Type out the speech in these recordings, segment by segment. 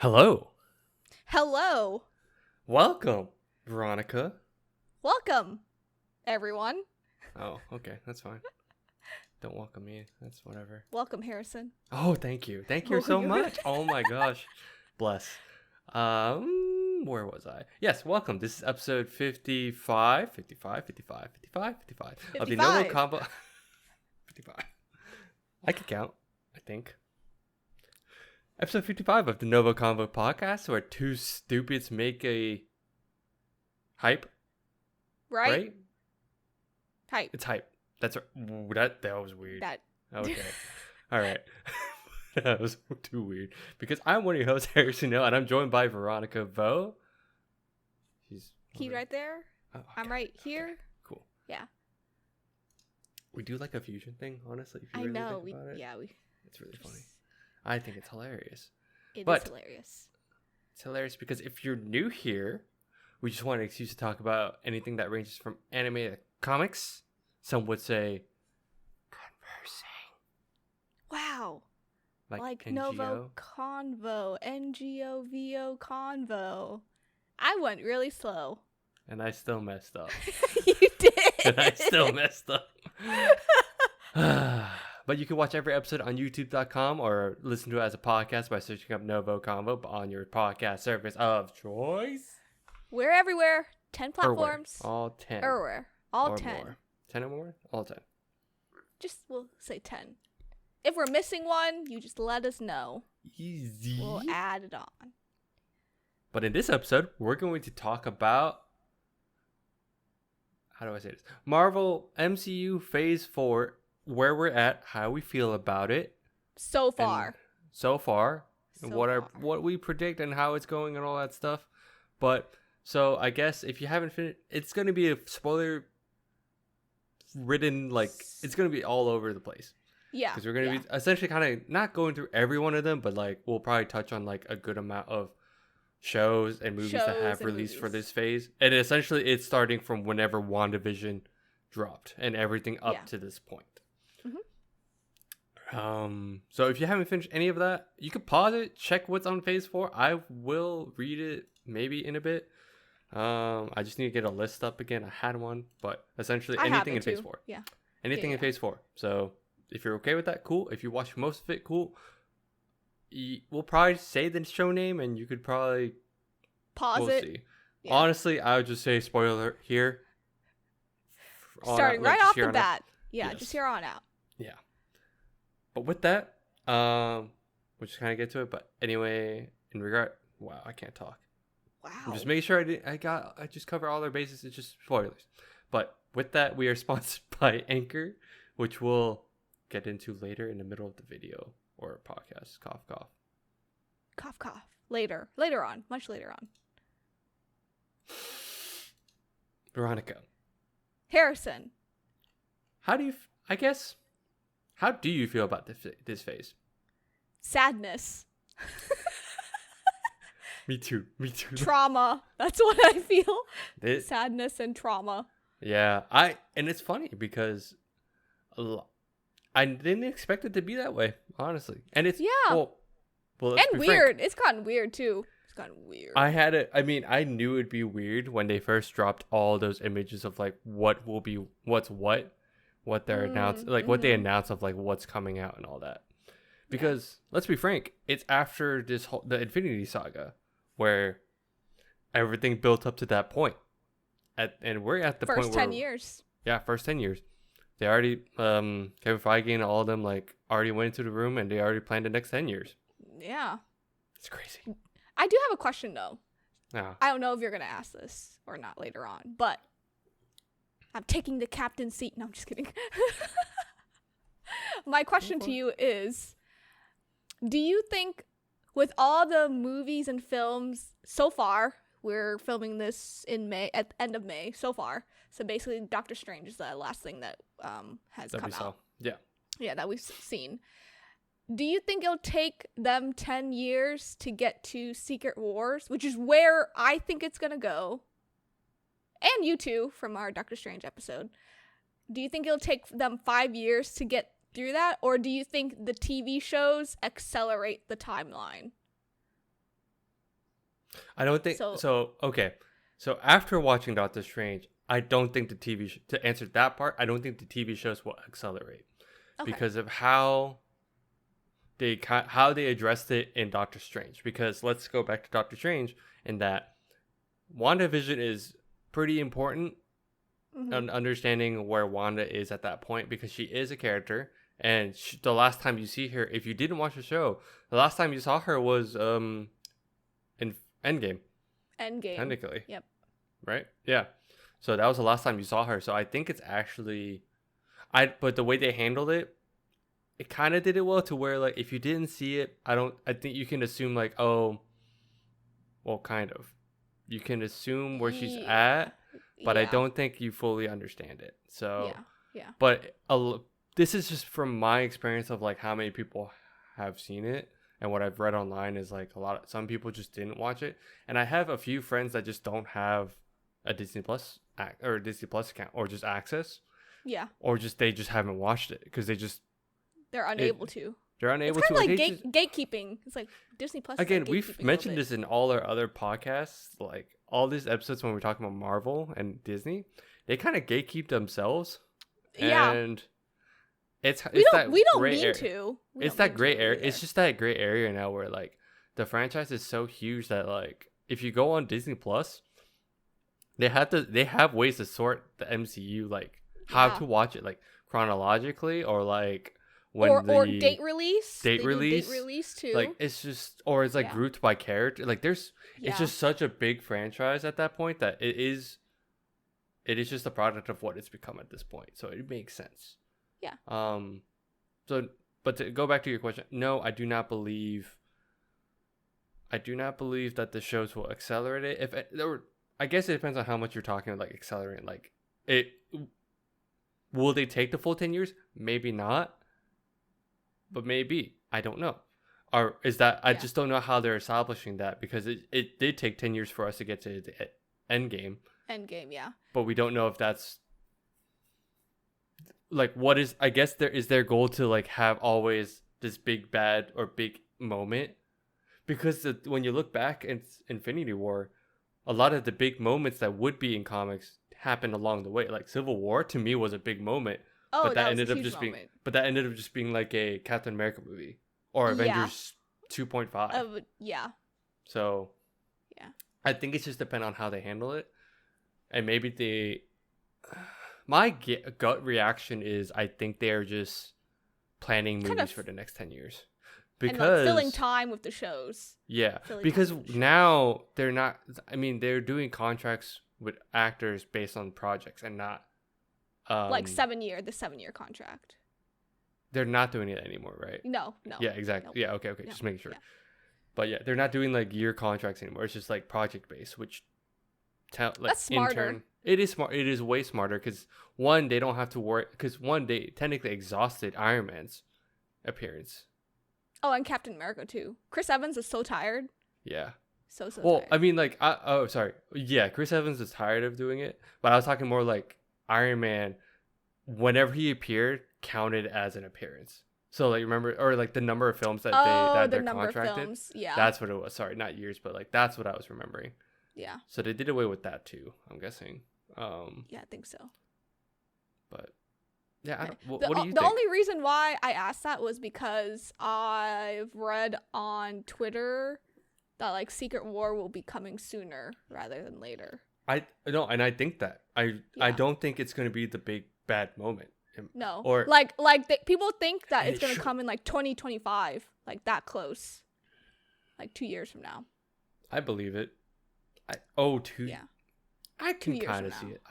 Hello. Hello. Welcome, Veronica. Welcome, everyone. Oh, okay. That's fine. Don't welcome me. That's whatever. Welcome, Harrison. Oh, thank you. Thank you Oh, so you're much. good. Oh my gosh. Bless. Where was I? Yes, welcome. This is episode 55 of the NgoVo 55. Convo. 55. I could count, I think. Episode 55 of the NgoVo Convo podcast, where two stupids make a hype. Right? Hype. It's hype. That's right. That was weird. That. Okay. All right. That was too weird. Because I'm one of your hosts, Harrison Hill, and I'm joined by Veronica Vo. He's over- right there. Oh, okay. I'm right here. Okay. Cool. Yeah. We do like a fusion thing, honestly. If you I really know. think about it. We. It's really funny. I think it's hilarious. It But- is hilarious. It's hilarious because if you're new here, we just want an excuse to talk about anything that ranges from anime to comics. Some would say conversing. Wow. Like NGO. NgoVo Convo. NgoVo Convo. I went really slow. And I still messed up. You did. And I still messed up. But you can watch every episode on youtube.com or listen to it as a podcast by searching up NgoVo Convo on your podcast service of choice. We're everywhere. 10 Or where? platforms. All 10. Everywhere. All or 10. More. 10 or more? All 10. Just, we'll say 10. If we're missing one, you just let us know. Easy. We'll add it on. But in this episode, we're going to talk about, how do I say this? Marvel MCU Phase 4, where we're at, how we feel about it. So and far. So far. And So what far. what we predict and how it's going and all that stuff. But, so I guess if you haven't finished, it's going to be a spoiler ridden, like, it's going to be all over the place. Yeah. Because we're going to be essentially kind of not going through every one of them, but like we'll probably touch on like a good amount of shows and movies that have released for this phase. And essentially it's starting from whenever WandaVision dropped and everything up to this point. So if you haven't finished any of that, you could pause it, check what's on phase 4. I will read it maybe in a bit. I just need to get a list up again. I had one, but essentially anything in phase 4. Yeah. Anything in phase 4. So if you're okay with that, cool. If you watch most of it, cool. We'll probably say the show name, and you could probably Pause it. See. Yeah. Honestly, I would just say spoiler here. Starting like, right off here the on bat. Yeah, Yes. just here on out. Yeah. But with that, we'll just kind of get to it. But anyway, in regard, wow, I can't talk. Wow. I'm just making sure I just cover all their bases. It's just spoilers. But with that, we are sponsored by Anchor, which we'll get into later in the middle of the video or podcast. Cough, cough. Cough, cough. Later. Later on. Much later on. Veronica, Harrison. how do you feel about this phase? Sadness. Me too. Trauma. That's what I feel. This- Sadness and trauma. Yeah, and it's funny because I didn't expect it to be that way, honestly. And it's well, let's And be weird. frank. It's gotten weird too. It's gotten weird. I knew it'd be weird when they first dropped all those images of like what they're announced, like what they announced of like what's coming out and all that. Because let's be frank, it's after the Infinity Saga where everything built up to that point. And we're at the first point where 10 years. Yeah, first 10 years. They already, Kevin Feige and all of them, like, already went into the room and they already planned the next 10 years. Yeah. It's crazy. I do have a question though. Yeah. I don't know if you're going to ask this or not later on, but I'm taking the captain's seat. No, I'm just kidding. My question to you is, do you think with all the movies and films so far, we're filming this in May, at the end of May so far. So basically Doctor Strange is the last thing that has come out. Yeah. Yeah, that we've seen. Do you think it'll take them 10 years to get to Secret Wars, which is where I think it's going to go? And you too, from our Doctor Strange episode. Do you think it'll take them 5 years to get through that? Or do you think the TV shows accelerate the timeline? I don't think so. Okay, so after watching Doctor Strange, I don't think the to answer that part, I don't think the TV shows will accelerate because of how they addressed it in Doctor Strange. Because let's go back to Doctor Strange in that WandaVision is pretty important in understanding where Wanda is at that point, because she is a character, and the last time you see her, if you didn't watch the show, the last time you saw her was in Endgame. Technically. Yep. Right? Yeah. So that was the last time you saw her. So I think it's actually but the way they handled it, it kind of did it well to where, like, if you didn't see it, I think you can assume, like, oh, well, kind of. You can assume where she's at, but I don't think you fully understand it. So, yeah. But this is just from my experience of, like, how many people have seen it. And what I've read online is, like, some people just didn't watch it. And I have a few friends that just don't have a Disney Plus or a Disney Plus account, or just access. Yeah. Or they just haven't watched it because they're unable to. They're unable it's to. It's kind of like gatekeeping. It's like Disney Plus. Again, we've mentioned this in all our other podcasts. Like, all these episodes when we're talking about Marvel and Disney, they kind of gatekeep themselves. Yeah. And it's we that don't gray mean area. to. It's that gray area. It's just that gray area now where, like, the franchise is so huge that, like, if you go on Disney Plus, they have ways to sort the MCU, like, how to watch it, like, chronologically, or like when or date release too. Like, it's just, or it's like grouped by character. Like, it's just such a big franchise at that point that it is just a product of what it's become at this point. So it makes sense. Yeah. So, but to go back to your question, no, I do not believe that the shows will accelerate it. I guess it depends on how much you're talking about, like, accelerating. Like, will they take the full 10 years? Maybe not. But maybe. I don't know. Or is that, I just don't know how they're establishing that, because it did take 10 years for us to get to the Endgame. Yeah. But we don't know if that's, like, what is, I guess is their goal to, like, have always this big bad or big moment. Because when you look back in Infinity War, a lot of the big moments that would be in comics happened along the way. Like, Civil War to me was a big moment. Oh, but that ended up just moment. being like a Captain America movie or Avengers 2.5. Yeah. So I think it's just depend on how they handle it. And maybe my gut reaction is, I think they are just planning movies for the next 10 years. Because, and, like, filling time with the shows. Yeah. Because now they're not, I mean, they're doing contracts with actors based on projects and not like the 7-year contract. They're not doing it anymore, right? No. Yeah, exactly. Nope. Yeah, okay. No. Just making sure. Yeah. But yeah, they're not doing, like, year contracts anymore. It's just, like, project based, which that's smarter. It is smart. It is way smarter because, one, they don't have to worry, because one, they technically exhausted Iron Man's appearance. Oh, and Captain America too. Chris Evans is so tired. Yeah. So well, tired. I mean, like, sorry. Yeah, Chris Evans is tired of doing it, but I was talking more like Iron Man, whenever he appeared, counted as an appearance. So, like, remember, or like the number of films that they're contracted. Films. Yeah. That's what it was. Sorry, not years, but, like, that's what I was remembering. Yeah. So they did away with that too, I'm guessing. Yeah, I think so. But yeah, what do you think? The only reason why I asked that was because I've read on Twitter that, like, Secret War will be coming sooner rather than later. I think that I don't think it's going to be the big bad moment. No, or people think that it's going to come in, like, 2025, like, that close, like 2 years from now. I believe it. Yeah. I can kind of see it.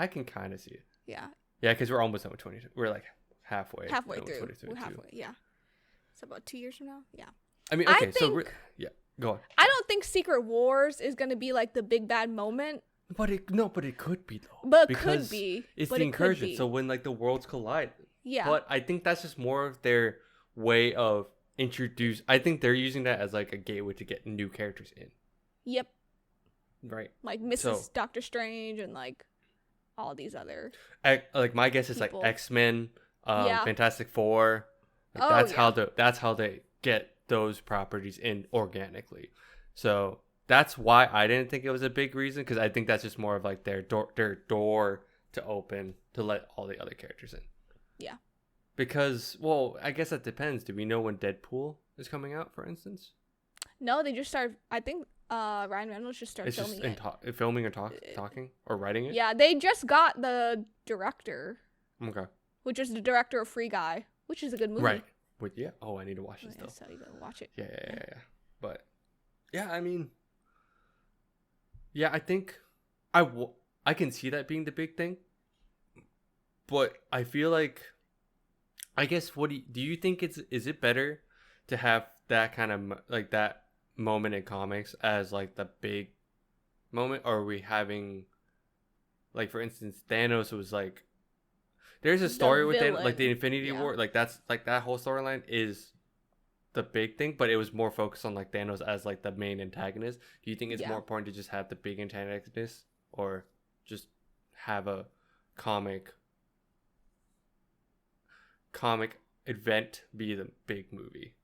Yeah. Yeah, because we're almost done with 22. We're, like, halfway through. We're halfway. Yeah. So about 2 years from now. Yeah. I mean, okay. Go on. I don't think Secret Wars is going to be, like, the big bad moment. But it could be, though. But it could be. It's the incursion. So when, like, the worlds collide. Yeah. But I think that's just more of their way of I think they're using that as, like, a gateway to get new characters in. Yep. Right. Like Mrs. Doctor Strange and, like, all these other. Like, my guess is people. Like X-Men, Fantastic Four. Like, that's how they get those properties in organically. So that's why I didn't think it was a big reason, because I think that's just more of like their door to open to let all the other characters in. Yeah. Because, well, I guess that depends. Do we know when Deadpool is coming out, for instance? No, they just started. I think Ryan Reynolds just started filming it. Filming or talking or writing it? Yeah, they just got the director. Okay. Which is the director of Free Guy, which is a good movie. Right. Yeah. Oh, I need to watch this though. So you gotta watch it. Yeah. But yeah, I mean, yeah, I think I can see that being the big thing. But I feel like, I guess, what do you think is it better to have that kind of like that moment in comics as like the big moment, or are we having, like, for instance, Thanos was like, there's a story with Thanos, like the Infinity War, like that's like that whole storyline is the big thing, but it was more focused on like Thanos as like the main antagonist. Do you think it's more important to just have the big antagonist, or just have a comic event be the big movie?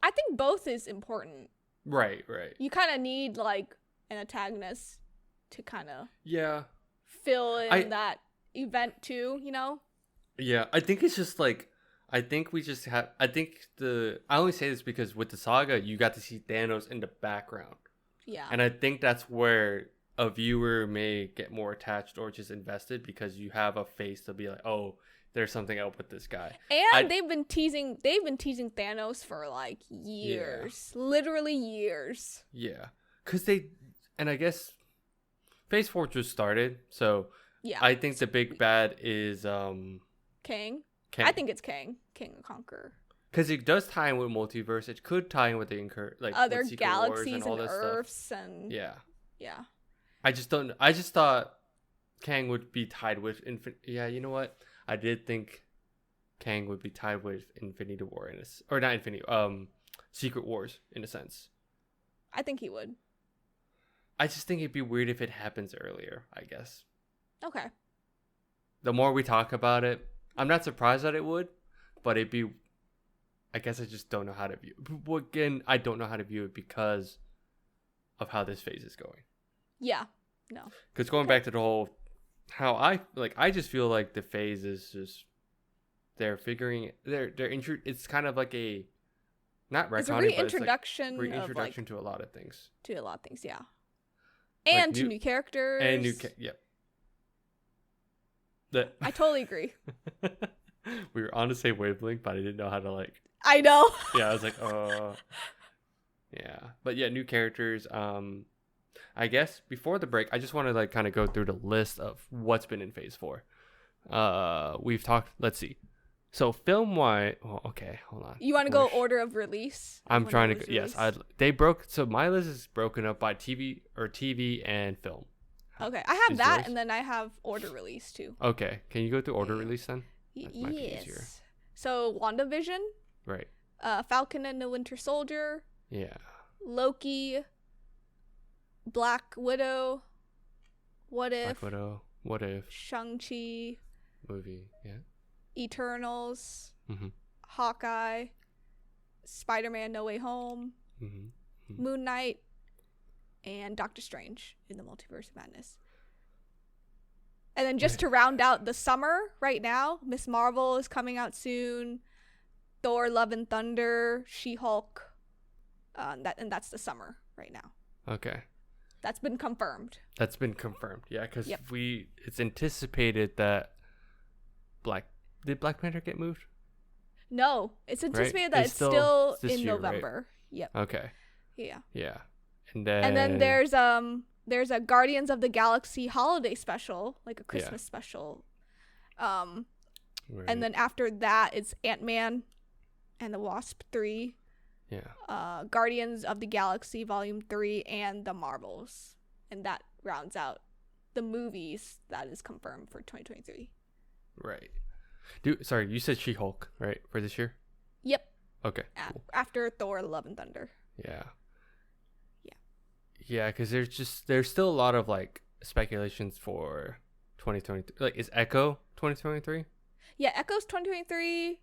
I think both is important. Right. You kind of need like an antagonist to kind of fill in that event too, you know? Yeah, I think it's just like, I think we just have, I only say this because with the saga, you got to see Thanos in the background. Yeah. And I think that's where a viewer may get more attached or just invested, because you have a face to be like, oh, there's something up with this guy. And they've been teasing Thanos for like years. Literally years. Yeah. And I guess Phase 4 just started, so yeah, I think the big bad is Kang. I think it's King the Conqueror. Because it does tie in with multiverse. It could tie in with the like other galaxies and Earths stuff. And yeah. I just thought Kang would be tied with Yeah, you know what? I did think Kang would be tied with Infinity War or not Infinity. Secret Wars in a sense. I think he would. I just think it'd be weird if it happens earlier, I guess. Okay. The more we talk about it, I'm not surprised that it would, but I guess I just don't know how to view it. Well, again, I don't know how to view it because of how this phase is going. Yeah. No. Because going back to the whole, I just feel like the phase is just, it's kind of like a, not retconning, it's a reintroduction, but it's like reintroduction to a lot of things. Yeah. And like new characters. And yep. I totally agree. We were on the same wavelength, but I didn't know how to I know. Yeah, I was like, yeah. But yeah, new characters. I guess before the break, I just want to kind of go through the list of what's been in Phase 4. We've talked. Let's see. So film-wise, okay, hold on. You want to go order of release? I'm trying to go. Yes, so my list is broken up by TV and film. Okay, I have that, and then I have order release too. Okay, can you go through order release then? That might be easier. So WandaVision. Right. Falcon and the Winter Soldier. Yeah. Loki. Black Widow. What If. Shang-Chi. Movie, yeah. Eternals. Mm-hmm. Hawkeye. Spider-Man No Way Home. Mm-hmm. Moon Knight. And Doctor Strange in the Multiverse of Madness. And then just to round out the summer right now, Miss Marvel is coming out soon. Thor, Love and Thunder, She-Hulk. That's the summer right now. Okay. That's been confirmed. Yeah, because it's anticipated that did Black Panther get moved? No, it's anticipated that it's still in November. Right? Yep. Okay. Yeah. Yeah. And then there's a Guardians of the Galaxy holiday special, like a Christmas special. And then after that it's Ant-Man and the Wasp 3. Yeah. Guardians of the Galaxy Volume 3 and the Marvels. And that rounds out the movies that is confirmed for 2023. Right. Sorry, you said She-Hulk, right, for this year? Yep. Okay. Cool. After Thor, Love and Thunder. Yeah. Yeah, because there's still a lot of speculations for 2023. Is Echo 2023? Yeah, Echo's 2023.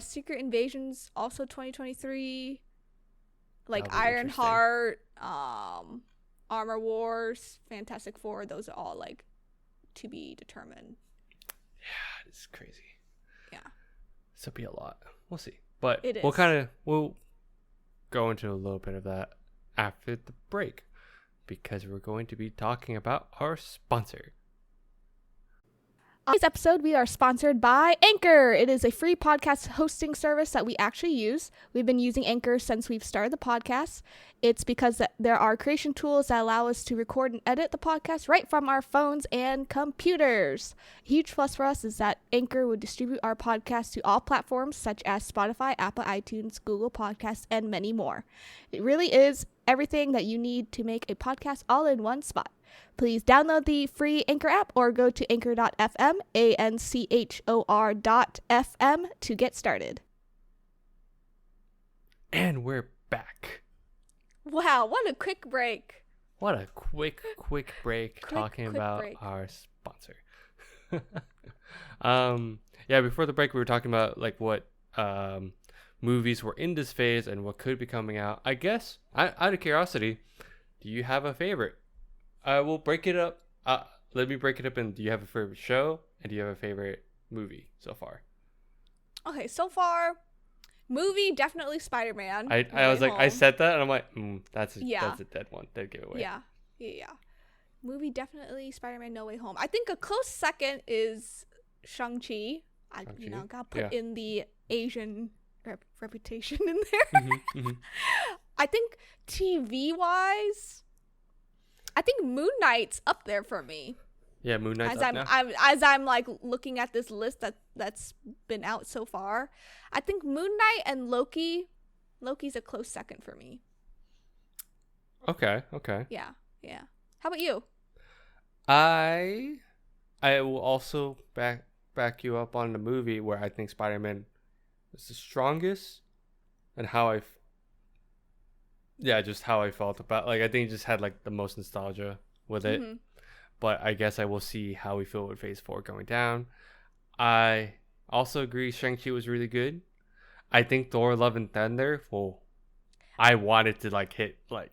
Secret Invasion's also 2023. Like Ironheart, Armor Wars, Fantastic Four, those are all like to be determined. Yeah, it's crazy. Yeah. This will be a lot. We'll see. But it is. We'll go into a little bit of that after the break, because we're going to be talking about our sponsor. On today's episode, we are sponsored by Anchor. It is a free podcast hosting service that we actually use. We've been using Anchor since we've started the podcast. It's because there are creation tools that allow us to record and edit the podcast right from our phones and computers. A huge plus for us is that Anchor would distribute our podcast to all platforms such as Spotify, Apple iTunes, Google Podcasts, and many more. It really is everything that you need to make a podcast all in one spot. Please download the free Anchor app or go to anchor.fm, anchor.fm to get started. And we're back. Wow, what a quick break. What a quick break talking about our sponsor. Yeah, before the break we were talking about like what movies were in this phase and what could be coming out. I guess, out of curiosity, do you have a favorite? We'll break it up. Let me break it up. And do you have a favorite show? And do you have a favorite movie so far? Okay, so far, movie definitely Spider-Man. I was like, I said that, and I'm like, that's a dead one. Dead giveaway. Yeah. Movie definitely Spider-Man No Way Home. I think a close second is Shang-Chi. Got put in the Asian reputation in there. Mm-hmm. I think TV-wise, I think Moon Knight's up there for me. Yeah, Moon Knight's up now. As I'm like looking at this list that's been out so far, I think Moon Knight and Loki's a close second for me. Okay. Yeah. How about you? I will also back you up on the movie where I think Spider-Man is the strongest, and just how I felt about, like, I think it just had like the most nostalgia with it. Mm-hmm. But I guess I will see how we feel with Phase 4 going down. I also agree Shang-Chi was really good. I think Thor: Love and Thunder, I want it to like hit, like,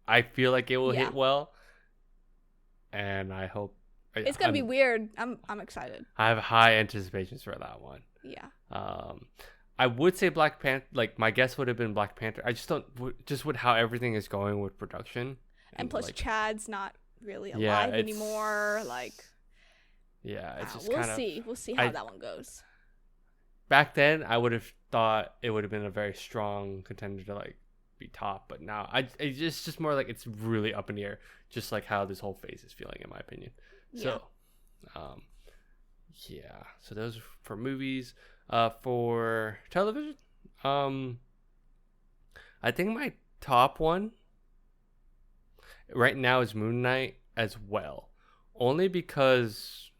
I feel like it will hit well, and I hope it's gonna be weird. I'm excited. I have high anticipations for that one. Yeah. I would say Black Panther. Like, my guess would have been Black Panther. I just don't, just with how everything is going with production, and plus like, Chad's not really alive anymore. Like, it's just we'll see how that one goes. Back then, I would have thought it would have been a very strong contender to like be top, but now it's just more like it's really up in the air, just like how this whole phase is feeling, in my opinion. So, so those are for movies. For television, I think my top one right now is Moon Knight as well, only because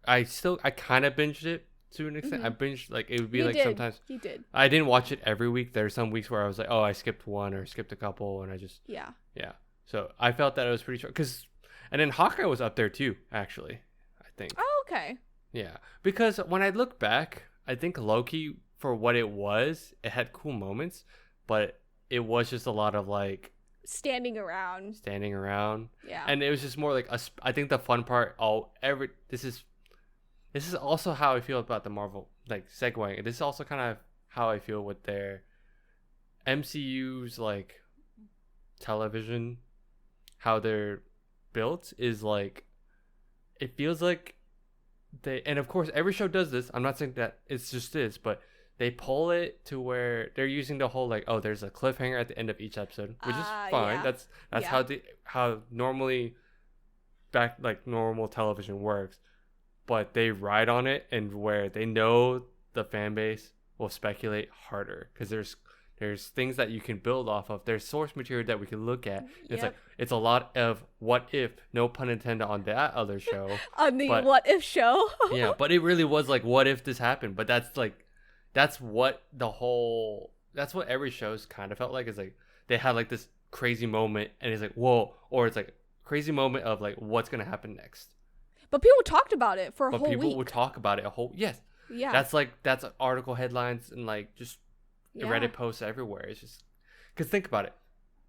I kind of binged it to an extent. Mm-hmm. I binged, like, it would be sometimes you did. I didn't watch it every week. There are some weeks where I was like, oh, I skipped one or skipped a couple, and I just yeah. So I felt that it was pretty short, and then Hawkeye was up there too, actually, I think. Oh, okay. Yeah, because when I look back, I think Loki, for what it was, it had cool moments, but it was just a lot of like standing around. Yeah, and it was just more like I think the fun part. This is also how I feel about the Marvel, like, segueing. This is also kind of how I feel with their MCU's like television, how they're built is like, it feels like. And of course every show does this. I'm not saying that it's just this, but they pull it to where they're using the whole like, oh, there's a cliffhanger at the end of each episode, which is fine. Yeah. That's how normally normal television works. But they ride on it, and where they know the fan base will speculate harder because there's things that you can build off of. There's source material that we can look at. It's like, it's a lot of what if, no pun intended on that other show. On the what if show. Yeah, but it really was like, what if this happened? But that's what every show's kind of felt like. Is like they had like this crazy moment, and it's like, whoa, or it's like crazy moment of like, what's gonna happen next. But people talked about it for a whole week. But people would talk about it Yeah. That's article headlines and like just Reddit posts everywhere. It's just Because think about it.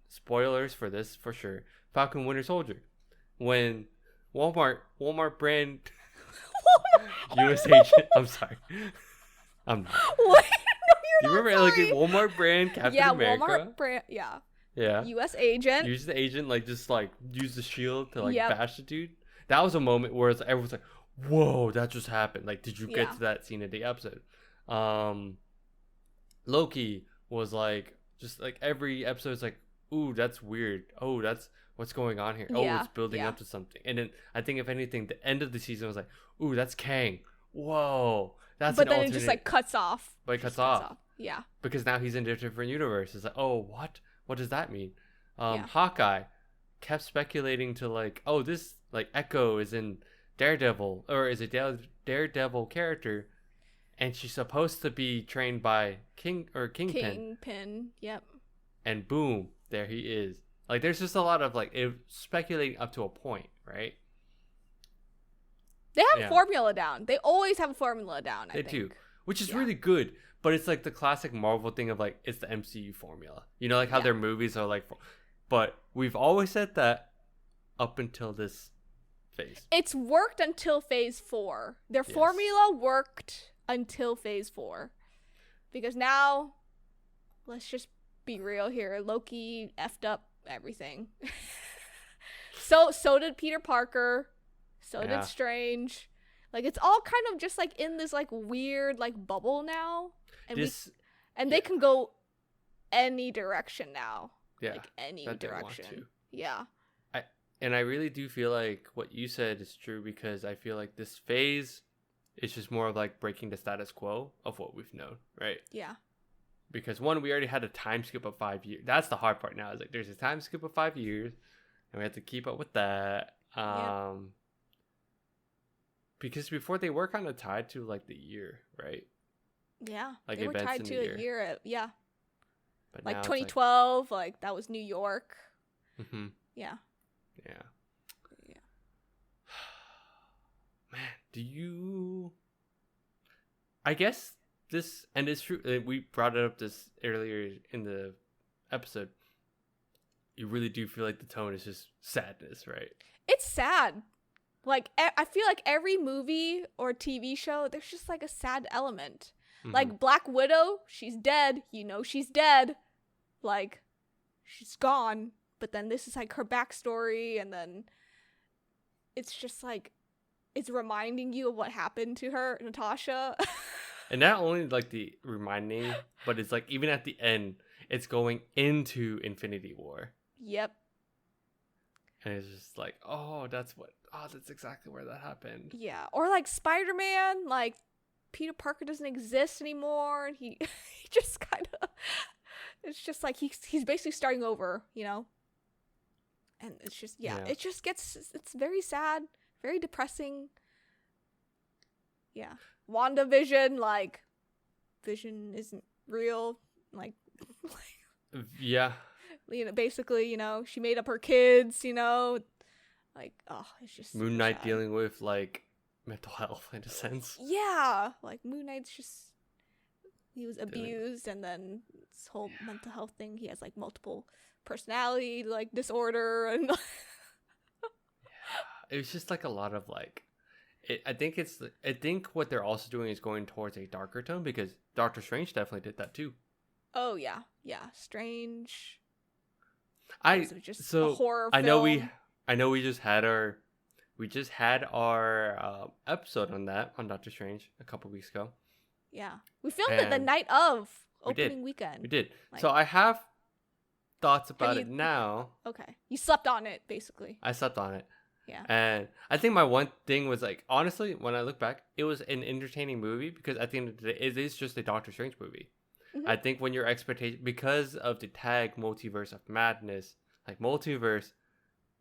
Spoilers for this for sure. Falcon Winter Soldier. When Walmart brand U.S. agent. I'm sorry. I'm not. What? No, Do you you're remember not like sorry. Walmart brand Captain Yeah, America? Walmart brand. Yeah. Yeah. U.S. agent. Use the agent like just like use the shield to like Yep. bash the dude. That was a moment where everyone's like, "Whoa, that just happened!" Like, did you get to that scene in the episode? Loki was like just like every episode is like, "Ooh, that's weird. Oh, that's what's going on here. Oh, it's building up to something." And then I think if anything, the end of the season was like, "Ooh, that's Kang. Whoa, that's." But then it just like cuts off. But it cuts off. Yeah. Because now he's in a different universe. It's like, oh, what? What does that mean? Hawkeye kept speculating to like, oh, this like Echo is in Daredevil or is a Daredevil character, and she's supposed to be trained by Kingpin. Kingpin, yep. And boom, there he is. Like, there's just a lot of like speculating up to a point, right? They have a formula down. They always have a formula down. I think. They do, which is really good. But it's like the classic Marvel thing of like, it's the MCU formula. You know, like how their movies are like, but we've always said that up until this phase. It's worked until phase 4. Their formula worked until phase 4. Because now, let's just be real here. Loki effed up everything. So did Peter Parker. So did Strange. Like, it's all kind of just like in this like weird like bubble now. And they can go any direction now. Yeah. Like any direction. Yeah. I really do feel like what you said is true, because I feel like this phase is just more of like breaking the status quo of what we've known, right? Yeah. Because one, we already had a time skip of 5 years. That's the hard part now. Is like there's a time skip of 5 years, and we have to keep up with that. Because before they were kind of tied to like the year, right? Yeah, like they were tied to a year. Yeah, but like 2012, like that was New York. Mm-hmm. Yeah. Man, do you? I guess this, and it's true. We brought it up this earlier in the episode. You really do feel like the tone is just sadness, right? It's sad. Like, I feel like every movie or TV show, there's just like a sad element. Mm-hmm. Like Black Widow, she's dead. You know she's dead. Like, she's gone. But then this is like her backstory, and then it's just like, it's reminding you of what happened to her, Natasha. And not only like the reminding, but it's like even at the end, it's going into Infinity War. Yep. And it's just like, that's exactly where that happened. Yeah. Or like Spider-Man, like Peter Parker doesn't exist anymore, and he just kind of, it's just like he's basically starting over, you know? And it's just, it just gets, it's very sad, very depressing. Yeah. WandaVision, like, Vision isn't real, like yeah. You know, basically, you know, she made up her kids, you know, like, it's just Moon Knight dealing with like mental health in a sense. Yeah, like Moon Knight's just, he was abused, and then this whole mental health thing, he has like multiple personality like disorder, and it was just like a lot of like, I think what they're also doing is going towards a darker tone, because Doctor Strange definitely did that too. Oh yeah, Strange. A horror film. I know we just had our episode on that on Doctor Strange a couple weeks ago. Yeah, we filmed it the night of opening weekend. We did. Like, so I have thoughts about it now. Okay, you slept on it basically. I slept on it. Yeah. And I think my one thing was like, honestly, when I look back, it was an entertaining movie, because at the end of the day, it is just a Doctor Strange movie. Mm-hmm. I think when your expectation, because of the tag Multiverse of Madness, like multiverse,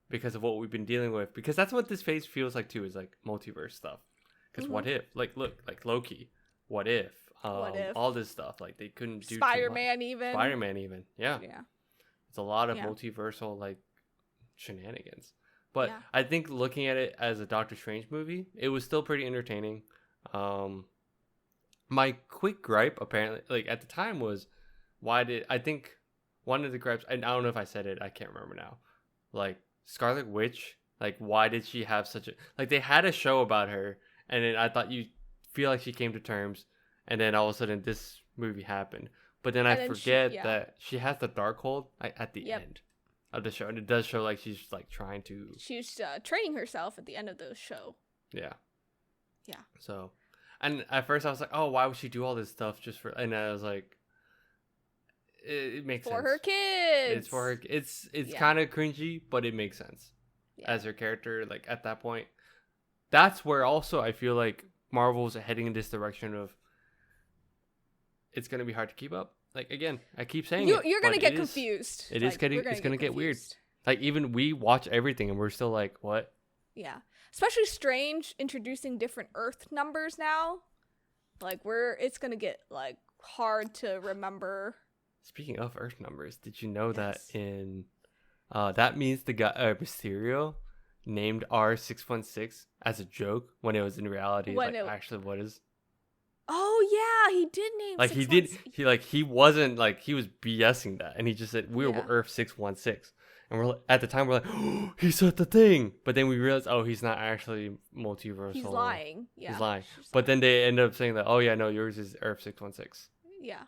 because of what we've been dealing with, because that's what this phase feels like too, is like multiverse stuff. Because what if, like, look, like Loki, what if, all this stuff, like they couldn't do Spider-Man even, yeah. It's a lot of multiversal like shenanigans. But I think looking at it as a Doctor Strange movie, it was still pretty entertaining. My quick gripe, apparently, like at the time, was I think one of the gripes, and I don't know if I said it, I can't remember now. Like Scarlet Witch, like why did she have such a like they had a show about her, and then I thought you feel like she came to terms, and then all of a sudden this movie happened. But then I forget that she has the Darkhold at the end of the show, and it does show like she's like trying to. She's training herself at the end of the show. Yeah. Yeah. So, and at first I was like, oh, why would she do all this stuff just for? And I was like, it makes sense for her kids. It's for her. It's kind of cringy, but it makes sense as her character. Like at that point, that's where also I feel like Marvel's heading in this direction of. It's gonna be hard to keep up. Like again, I keep saying you're gonna get confused. It's gonna get weird. Like even we watch everything and we're still like, what? Yeah, especially Strange introducing different Earth numbers now. Like it's gonna get like hard to remember. Speaking of Earth numbers, did you know that in that means the guy Mysterio named R616 as a joke when it was in reality actually what is. Oh yeah, he did name like 616. He wasn't like he was BSing that, and he just said we were Earth 616, and we're at the time we're like, oh, he said the thing, but then we realized he's not actually multiversal. He's lying. Yeah, he's lying. But then they end up saying that no, yours is Earth 616. Yeah,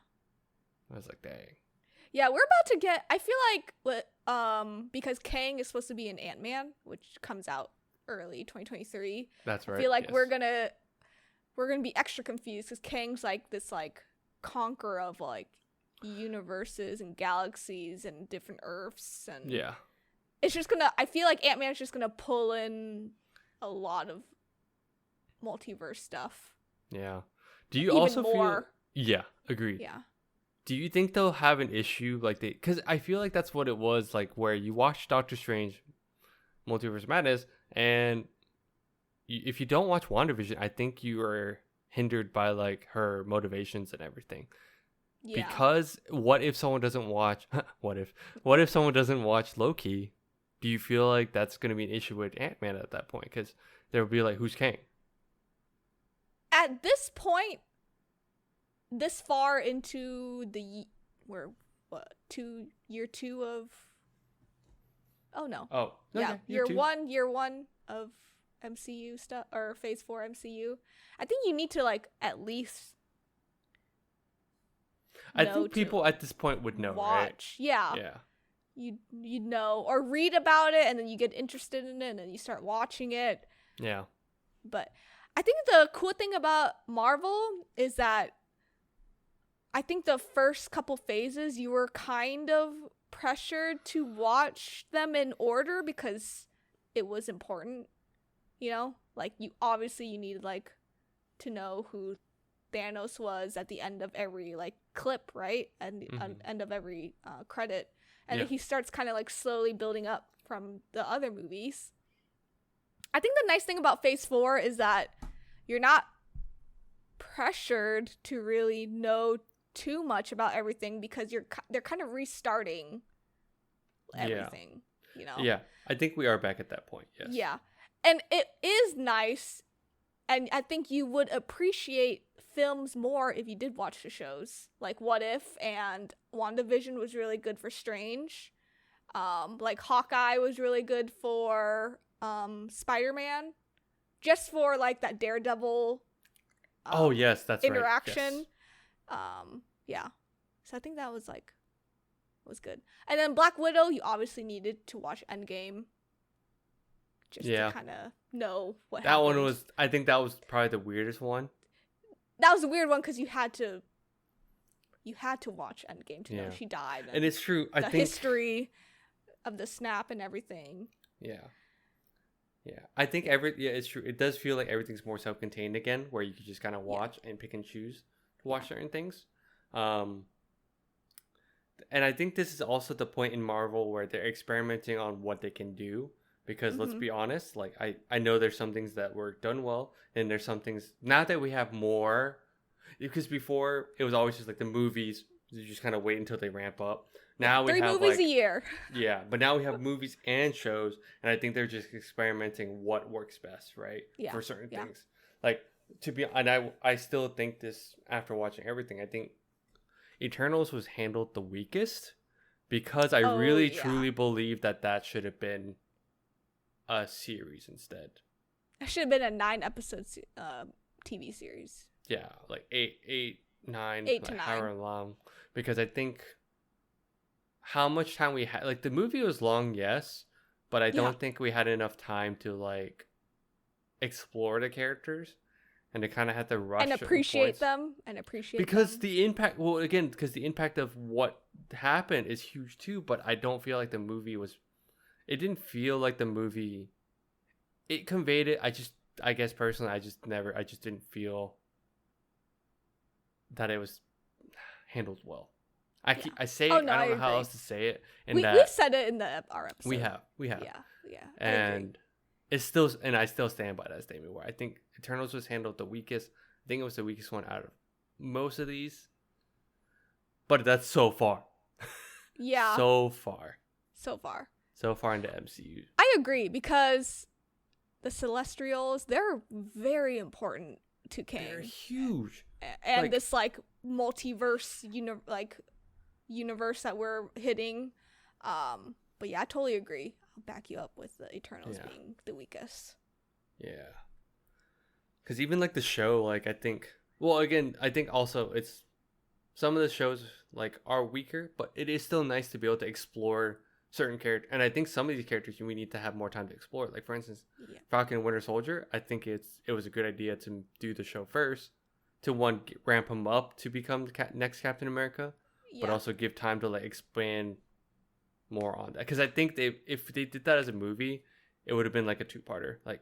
I was like, dang. Yeah, we're about to get. I feel like because Kang is supposed to be in Ant-Man, which comes out early 2023. That's right. I feel like we're gonna be extra confused because Kang's like this like conqueror of like universes and galaxies and different Earths, and it's just gonna. I feel like Ant-Man is just gonna pull in a lot of multiverse stuff. Yeah. Do you even also more? Feel? Yeah, agreed. Yeah. Do you think they'll have an issue like because I feel like that's what it was like where you watch Doctor Strange, Multiverse Madness, and if you don't watch WandaVision, I think you are hindered by like her motivations and everything. Yeah. Because what if someone doesn't watch? what if someone doesn't watch Loki? Do you feel like that's going to be an issue with Ant-Man at that point? Because there will be like, who's Kang? At this point, this far into the year two of. Oh no. Oh no, yeah, year one of MCU stuff or Phase 4 MCU. I think you need to like at least. I think people at this point would know. Watch, right? Yeah. Yeah. You know or read about it and then you get interested in it and then you start watching it. Yeah. But I think the cool thing about Marvel is that I think the first couple phases you were kind of pressured to watch them in order because it was important, you know? Like you needed like to know who Thanos was at the end of every like clip, right? And end of every credit. And then he starts kind of like slowly building up from the other movies. I think the nice thing about Phase 4 is that you're not pressured to really know too much about everything because they're kind of restarting everything, you know? Yeah, I think we are back at that point, yes. Yeah, and it is nice, and I think you would appreciate films more if you did watch the shows. Like What If and WandaVision was really good for Strange. Like Hawkeye was really good for Spider-Man. Just for like that Daredevil oh yes, that's interaction. Right. Yes. Yeah. So I think that was good. And then Black Widow, you obviously needed to watch Endgame. Just to kind of know what happened. I think that was probably the weirdest one. That was a weird one because you had to watch Endgame to know she died. And it's true. I think the history of the snap and everything. Yeah. Yeah. I think it's true. It does feel like everything's more self-contained again, where you can just kind of watch and pick and choose to watch certain things. And I think this is also the point in Marvel where they're experimenting on what they can do. Because let's be honest, like I know there's some things that were done well, and there's some things now that we have more. Because before it was always just like the movies, you just kind of wait until they ramp up. Now we have 3 movies a year. Yeah, but now we have movies and shows, and I think they're just experimenting what works best, right? Yeah. For certain things, like I still think this after watching everything. I think Eternals was handled the weakest because I really truly believe that should have been a series instead. It should have been a 9-episode TV series. Yeah, like 8, 9, 8 to 9. However long. Because I think how much time we had, like the movie was long, yes, but I don't think we had enough time to like explore the characters, and they kind of had to rush and appreciate them because the impact. Well, again, because the impact of what happened is huge too. But I don't feel like the movie was. It didn't feel like the movie. It conveyed it. I guess personally, I just didn't feel that it was handled well. I say it, I don't know how else to say it. And we've said it in our episode. We have. Yeah. And it's still, and I still stand by that statement where I think Eternals was handled the weakest. I think it was the weakest one out of most of these. But that's so far. Yeah. So far in the MCU. I agree, because the Celestials, they're very important to Kang. They're huge. And like, this like multiverse universe that we're hitting. But yeah, I totally agree. I'll back you up with the Eternals being the weakest. Yeah. Because even like the show, like I think also it's some of the shows like are weaker, but it is still nice to be able to explore certain characters. And I think some of these characters we need to have more time to explore. Like for instance, Falcon and Winter Soldier, I think it was a good idea to do the show first to ramp him up to become the next Captain America, but also give time to like expand more on that. Because I think if they did that as a movie, it would have been like a 2-parter, like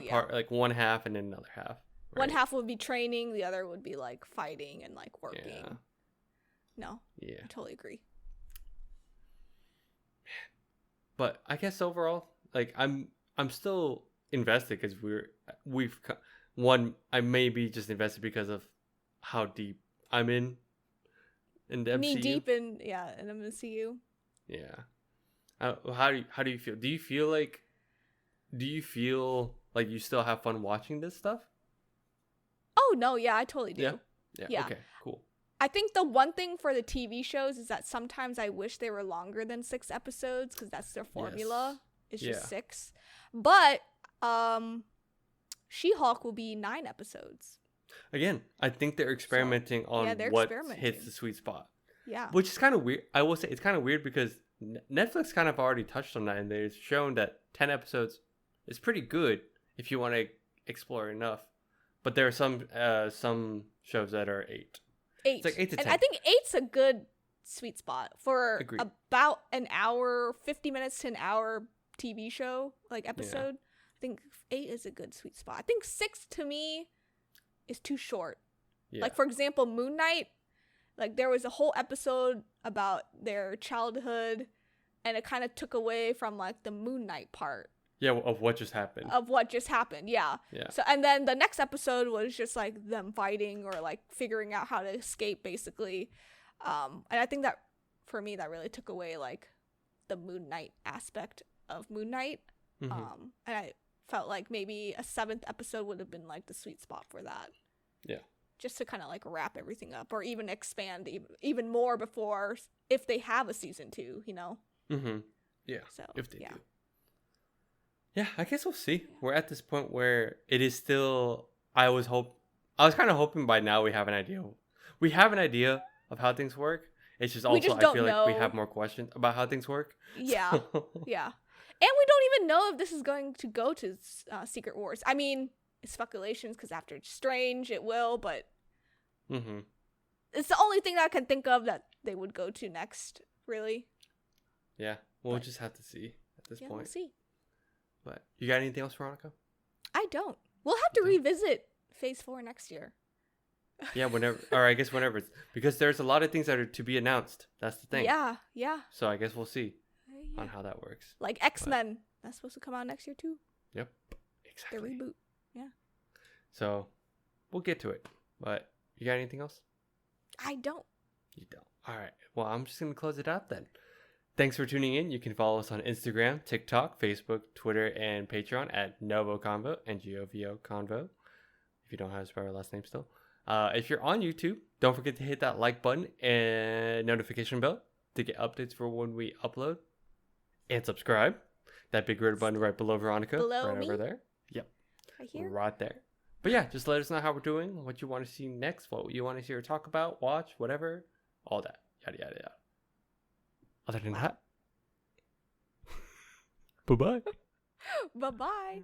part, like one half and then another half. Right? One half would be training, the other would be like fighting and like working. Yeah. No. Yeah. I totally agree. But I guess overall, like I'm still invested because I may be just invested because of how deep I'm in the MCU. Knee deep in the MCU. Yeah. How do you feel? Do you feel like you still have fun watching this stuff? Oh no, yeah, I totally do. Yeah. Okay, cool. I think the one thing for the TV shows is that sometimes I wish they were longer than 6 episodes because that's their formula. It's just 6. But She-Hulk will be 9 episodes. Again, I think they're experimenting on what hits the sweet spot. Yeah. Which is kind of weird. I will say it's kind of weird because Netflix kind of already touched on that, and they've shown that 10 episodes is pretty good if you want to explore enough. But there are some shows that are 8. It's like 8 to 10. And I think 8's a good sweet spot for about an hour, 50 minutes to an hour TV show, like episode. I think 8 is a good sweet spot. I think 6 to me is too short. Yeah. Like for example, Moon Knight, like there was a whole episode about their childhood and it kind of took away from like the Moon Knight part. Yeah, of what just happened. Yeah. So and then the next episode was just like them fighting or like figuring out how to escape basically. And I think that for me that really took away like the Moon Knight aspect of Moon Knight. Mm-hmm. And I felt like maybe a 7th episode would have been like the sweet spot for that. Yeah. Just to kind of like wrap everything up or even expand even more before if they have a season 2, you know? Mm-hmm. Yeah. So, if they do. Yeah, I guess we'll see. We're at this point where it is still. I was kind of hoping by now we have an idea. We have an idea of how things work. It's just also I feel like we have more questions about how things work. Yeah, yeah, and we don't even know if this is going to go to Secret Wars. I mean, it's speculations because after Strange it will, but it's the only thing that I can think of that they would go to next. Really. Yeah, we'll just have to see at this point. We'll see. But you got anything else, Veronica? I don't. We'll have to revisit Phase 4 next year. Yeah, whenever, or I guess whenever, because there's a lot of things that are to be announced. That's the thing. Yeah. So I guess we'll see on how that works. Like X-Men, that's supposed to come out next year too. Yep, exactly. The reboot. Yeah. So we'll get to it. But you got anything else? I don't. You don't. All right. Well, I'm just gonna close it out then. Thanks for tuning in. You can follow us on Instagram, TikTok, Facebook, Twitter, and Patreon at NgoVo Convo and NgoVo Convo. If you don't have to spell our last name still. If you're on YouTube, don't forget to hit that like button and notification bell to get updates for when we upload. And subscribe. That big red button right below Veronica. Below right me? over there. Yep. Right here? Right there. But yeah, just let us know how we're doing, what you want to see next, what you want to see or talk about, watch, whatever. All that. Yada, yada, yada. Other than that, bye-bye. Bye-bye.